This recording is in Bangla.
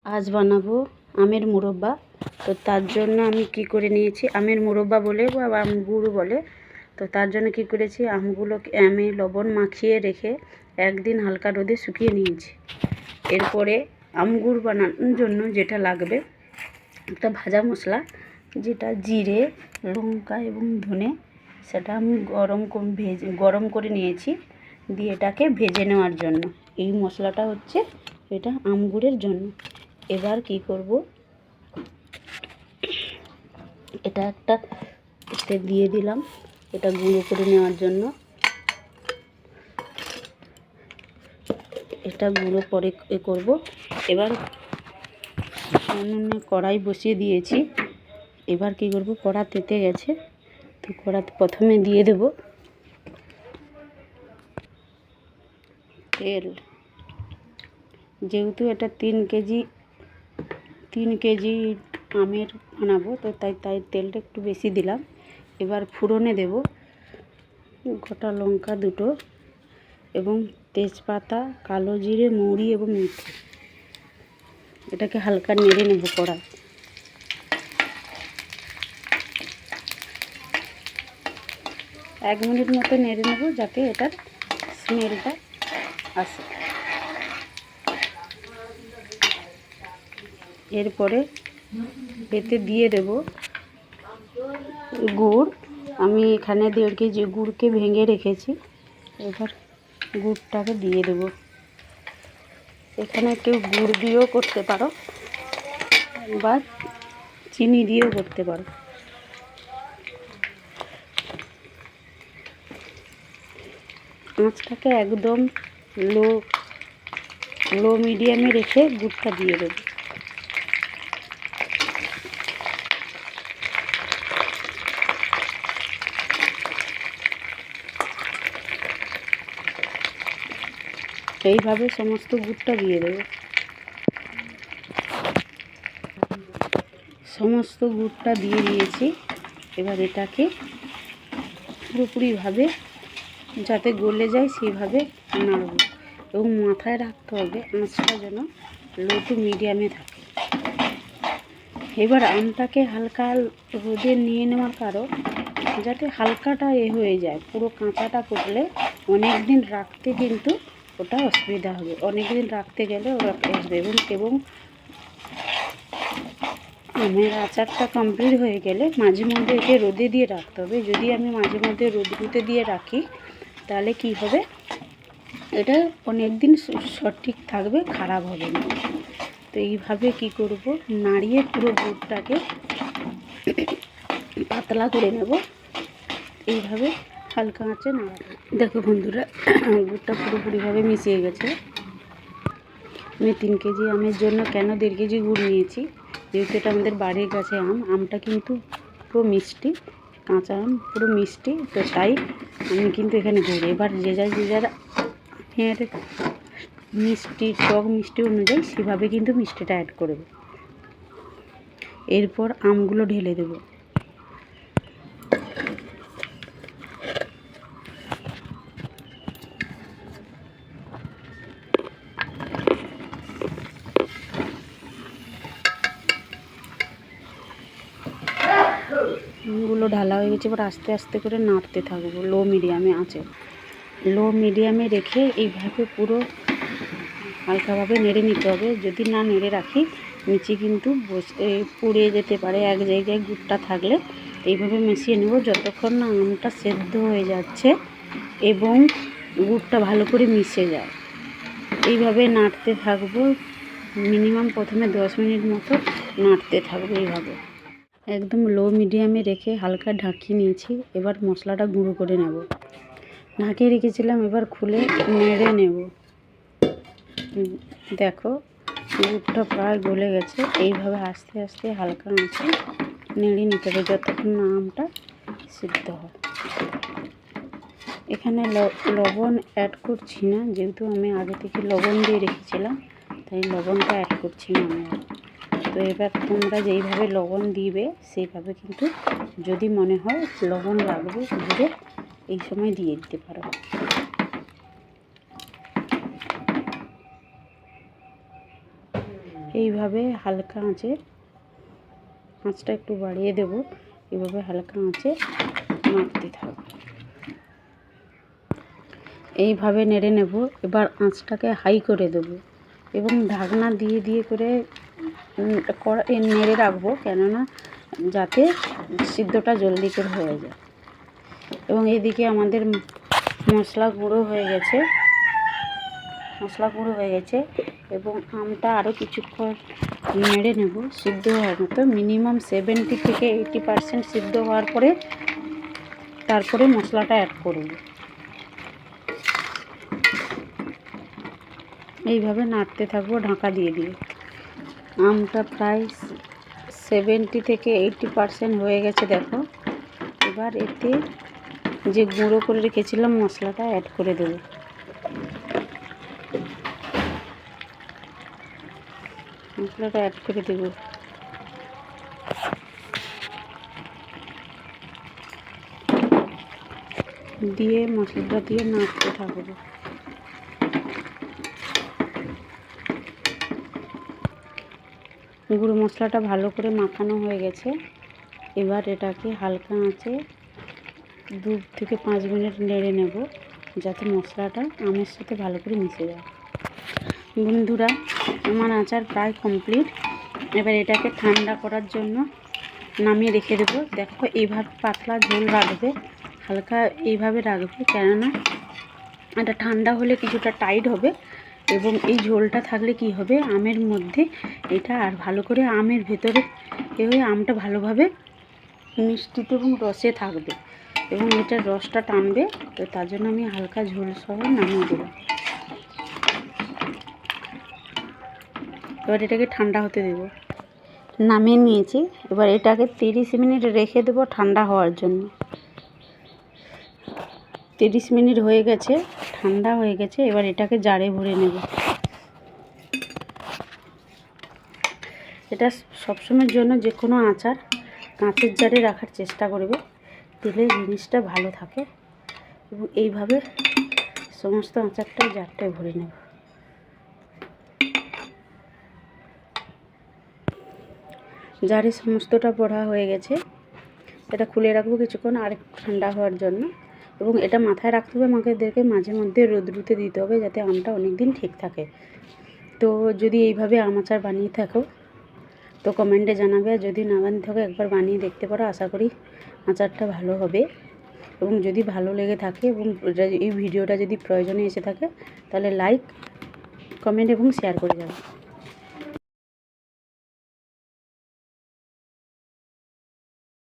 আজ বানাবো আমের মুরব্বা। তো তার জন্য আমি কি করে নিয়েছি, আমের মুরব্বা বলে বা আম গুঁড়ো বলে। তো তার জন্য কি করেছি, আমগুলোকে আমি লবণ মাখিয়ে রেখে একদিন হালকা রোদে শুকিয়ে নিয়েছি। এরপরে আম গুঁড়ো বানানোর জন্য যেটা লাগবে, একটা ভাজা মশলা, যেটা জিরে, লঙ্কা এবং ধনে, সেটা আমি গরম করে নিয়েছি, দিয়ে এটাকে ভেজে নেওয়ার জন্য। এই মশলাটা হচ্ছে এটা আম গুঁড়ের জন্য। এবার কি করব, এটা একটা এতে দিয়ে দিলাম, এটা গুঁড়ো করে নেওয়ার জন্য। এটা গুঁড়ো পরে করব। এবার কড়াই বসিয়ে দিয়েছি। এবার কি করব, কড়া তেতে গেছে, তো কড়াতে প্রথমে দিয়ে দেব তেল। যেহেতু এটা 3 কেজি আমের বানাবো, তো তাই তেলটা একটু বেশি দিলাম। এবার ফোড়নে দেব গোটা লঙ্কা 2টো এবং তেজপাতা, কালো জিরে, মৌরি এবং মেথি। এটাকে হালকা নেড়ে নেব কড়ায়। এক মিনিট মতো নেড়ে নেব, যাতে এটার স্মেলটা আসে। এরপরে এতে দিয়ে দেব গুড়। আমি এখানে 1.5 কেজি গুড়কে ভেঙে রেখেছি। এবার গুড়টাকে দিয়ে দেব। এখানে কেউ গুড় দিয়েও করতে পারো বা চিনি দিয়েও করতে পারো। আঁচটাকে একদম লো মিডিয়ামে রেখে গুড়টা দিয়ে দেব। এইভাবে সমস্ত গুড়টা দিয়ে দেব। সমস্ত গুড়টা দিয়ে দিয়েছি। এবার এটাকে পুরোপুরিভাবে যাতে গলে যায় সেইভাবে নাড়ব, এবং মাথায় রাখতে হবে আঁচটা যেন লো টু মিডিয়ামে থাকে। এবার আমটাকে হালকা রোদে নিয়ে নেওয়ার কারণ, যাতে হালকাটা হয়ে যায়। পুরো কাঁচাটা করলে অনেক দিন রাখতে কিন্তু ওটা অসুবিধা হবে, অনেক দিন রাখতে গেলে ওরা আসবে। এবং আমের আচারটা কমপ্লিট হয়ে গেলে মাঝে মধ্যে একে রোদে দিয়ে রাখতে হবে। যদি আমি মাঝে মধ্যে রোদে দিয়ে রাখি, তাহলে কি হবে, এটা অনেক দিন সঠিক থাকবে, খারাপ হবে না। তো এইভাবে কি করব, নাড়িয়ে পুরো গুড়টাকে পাতলা করে নেব। এইভাবে হালকা আঁচে নাড়াবো। দেখো বন্ধুরা, গুড়টা পুরোপুরিভাবে মিশিয়ে গেছে। আমি 3 কেজি আমের জন্য কেন 1.5 কেজি গুড় নিয়েছি, যেহেতু এটা আমাদের বাড়ির গাছে আমটা কিন্তু পুরো মিষ্টি, কাঁচা আম পুরো মিষ্টি, তো তাই আমি কিন্তু এখানে গুড়। এবার যে যার মিষ্টি, টক মিষ্টি অনুযায়ী সেভাবে কিন্তু মিষ্টিটা অ্যাড করবে। এরপর আমগুলো ঢেলে দেব। আমগুলো ঢালা হয়ে গেছে। এবার আস্তে আস্তে করে নাড়তে থাকবো লো মিডিয়ামে আঁচে। লো মিডিয়ামে রেখে এইভাবে পুরো হালকাভাবে নেড়ে নিতে হবে। যদি না নেড়ে রাখি, নিচে কিন্তু পুড়ে যেতে পারে। এক জায়গায় গুড়টা থাকলে এইভাবে মিশিয়ে নেব যতক্ষণ না আমটা সেদ্ধ হয়ে যাচ্ছে এবং গুড়টা ভালো করে মিশে যায়। এইভাবে নাড়তে থাকবো। মিনিমাম প্রথমে 10 মিনিট মতো নাড়তে থাকবো এইভাবে। একদম লো মিডিয়ামে রেখে হালকা ঢাকিয়ে নিয়েছি। এবার মশলাটা গুঁড়ো করে নেব। ঢাকিয়ে রেখেছিলাম, এবার খুলে নেড়ে নেব। দেখো গুড়টা প্রায় গলে গেছে। এইভাবে আস্তে আস্তে হালকা আঁচে নেড়ে নিতে হবে যতক্ষণ না আমটা সিদ্ধ হয়। এখানে লবণ অ্যাড করছি না, যেহেতু আমি আগে থেকে লবণ দিয়ে রেখেছিলাম, তাই লবণটা অ্যাড করছি না আমি। তো এবার তোমরা যেইভাবে লবণ দিবে সেইভাবে কিন্তু যদি মনে হয় লবণ লাগবে গুড়ে, এই সময় দিয়ে দিতে পারো। এইভাবে হালকা আঁচে, আঁচটা একটু বাড়িয়ে দেব, এইভাবে হালকা আঁচে নাড়তে থাকবো। এইভাবে নেড়ে নেব। এবার আঁচটাকে হাই করে দেব এবং ঢাকনা দিয়ে দিয়ে করে নেড়ে রাখবো, কেননা যাতে সিদ্ধটা জলদি করে হয়ে যায়। এবং এদিকে আমাদের মশলা গুঁড়ো হয়ে গেছে, এবং আমটা আরও কিছুক্ষণ নেড়ে নেব সিদ্ধ হওয়ার মতো। মিনিমাম 70 থেকে 80% সিদ্ধ হওয়ার পরে তারপরে মশলাটা অ্যাড করব। এইভাবে নাড়তে থাকবো ঢাকা দিয়ে দিয়ে। আমটা প্রায় 70 থেকে 80% হয়ে গেছে দেখো। এবার এতে যে গুঁড়ো করে রেখেছিলাম মশলাটা অ্যাড করে দেব। মশলাটা অ্যাড করে দেব। দিয়ে মশলাটা দিয়ে নাড়তে থাকবো। গুঁড়ো মশলাটা ভালো করে মাখানো হয়ে গেছে। এবার এটাকে হালকা আঁচে 2 থেকে 5 মিনিট নেড়ে নেব, যাতে মশলাটা আমের সাথে ভালো করে মিশে যায়। বন্ধুরা, আমার আচার প্রায় কমপ্লিট। এবার এটাকে ঠান্ডা করার জন্য নামিয়ে রেখে দেবো। দেখো এইভাবে পাতলা ঝোল রাখবে, হালকা এইভাবে রাখবে, কেননা এটা ঠান্ডা হলে কিছুটা টাইট হবে। এবং এই ঝোলটা থাকলে কি হবে, আমের মধ্যে এটা আর ভালো করে আমের ভেতরে হয়ে আমটা ভালোভাবে মিষ্টিতে এবং রসে থাকবে এবং এটার রসটা টানবে। তো তার জন্য আমি হালকা ঝোল সহ নামিয়ে দিলাম। এবার এটাকে ঠান্ডা হতে দেব। নামিয়ে নিয়েছি। এবার এটাকে 30 মিনিট রেখে দেবো ঠান্ডা হওয়ার জন্য। 30 মিনিট হয়ে গেছে, ঠান্ডা হয়ে গেছে। এবার এটাকে জারে ভরে নেব। এটা সবসময়ের জন্য যে কোনো আচার কাঁচের জারে রাখার চেষ্টা করবে, দিলে জিনিসটা ভালো থাকে। এবং এইভাবে সমস্ত আচারটা জারটায় ভরে নেব। জারে সমস্তটা ভরা হয়ে গেছে। এটা খুলে রাখবো কিছুক্ষণ আর ঠান্ডা হওয়ার জন্য। এবং এটা মাথায় রাখতে হবে, আমাদেরকে মাঝে মধ্যে রোদ্রুতে দিতে হবে, যাতে আমটা অনেক দিন ঠিক থাকে। তো যদি এইভাবে আম আচার বানিয়ে থাকো তো কমেন্টে জানাবে, আর যদি না বানিয়ে থাকো একবার বানিয়ে দেখতে পারো। আশা করি আচারটা ভালো হবে। এবং যদি ভালো লেগে থাকে এবং এই ভিডিওটা যদি প্রয়োজনে এসে থাকে, তাহলে লাইক, কমেন্ট এবং শেয়ার করে যাবে।